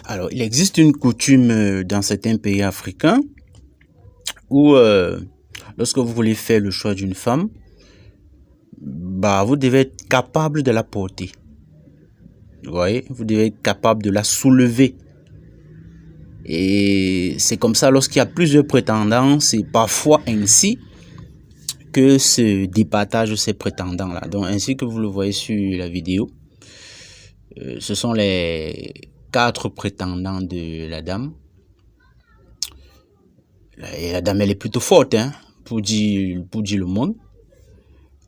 Alors, il existe une coutume dans certains pays africains où, lorsque vous voulez faire le choix d'une femme, vous devez être capable de la porter. Vous voyez, vous devez être capable de la soulever. Et c'est comme ça, lorsqu'il y a plusieurs prétendants, c'est parfois ainsi que se départagent ces prétendants-là. Donc, ainsi que vous le voyez sur la vidéo, ce sont les 4 prétendants de la dame. Et la dame, elle est plutôt forte, hein, pour dire le monde,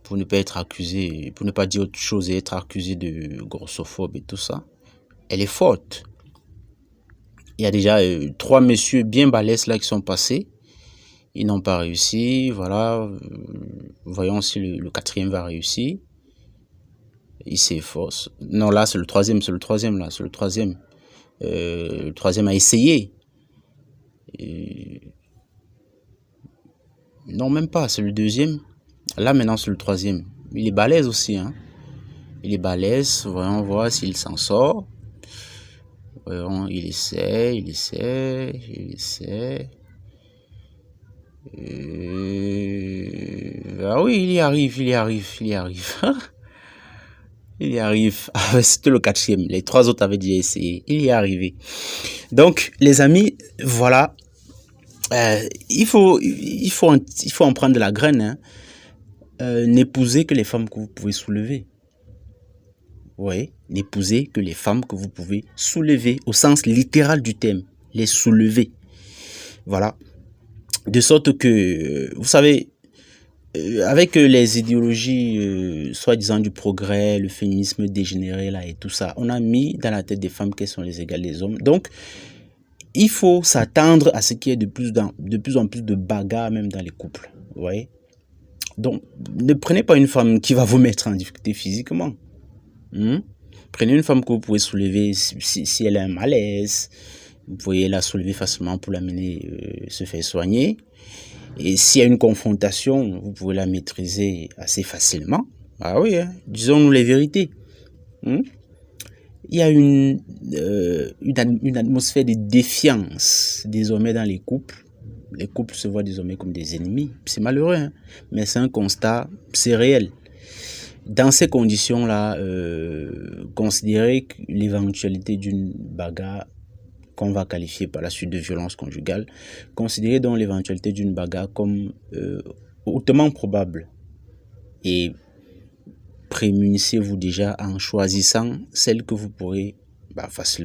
pour ne pas être accusée, pour ne pas dire autre chose et être accusée de grossophobe et tout ça. Elle est forte. Il y a déjà 3 messieurs bien balèzes là qui sont passés. Ils n'ont pas réussi. Voilà. Voyons si le 4e va réussir. Il s'efforce. Non, là, c'est le 3e. C'est le 3e, là. C'est le 3e. Le 3e a essayé. Non, même pas. C'est le 2e. Là, maintenant, c'est le 3e. Il est balèze aussi, hein. Il est balèze. Voyons voir s'il s'en sort. Voyons, il essaie. Ah oui, il y arrive. Il y arrive. C'était le 4e. Les 3 autres avaient déjà essayé. Il y est arrivé. Donc, les amis, voilà. Il faut en prendre de la graine, hein. N'épousez que les femmes que vous pouvez soulever. Oui, n'épousez que les femmes que vous pouvez soulever au sens littéral du terme, les soulever. Voilà. De sorte que, vous savez, avec les idéologies soi-disant du progrès, le féminisme dégénéré là et tout ça, on a mis dans la tête des femmes qu'elles sont les égales des hommes. Donc, il faut s'attendre à ce qu'il y ait de plus en plus de bagarres même dans les couples. Vous voyez? Donc, ne prenez pas une femme qui va vous mettre en difficulté physiquement. Prenez une femme que vous pouvez soulever si elle a un malaise. Vous pouvez la soulever facilement pour l'amener se faire soigner. Et s'il y a une confrontation, vous pouvez la maîtriser assez facilement. Ah oui, hein, disons-nous les vérités. Il y a une atmosphère de défiance désormais dans les couples. Les couples se voient désormais comme des ennemis. C'est malheureux, hein, mais c'est un constat, c'est réel. Dans ces conditions-là, considérez que l'éventualité d'une bagarre qu'on va qualifier par la suite de violence conjugale, considérez donc l'éventualité d'une bagarre comme hautement probable. Et prémunissez-vous déjà en choisissant celle que vous pourrez facilement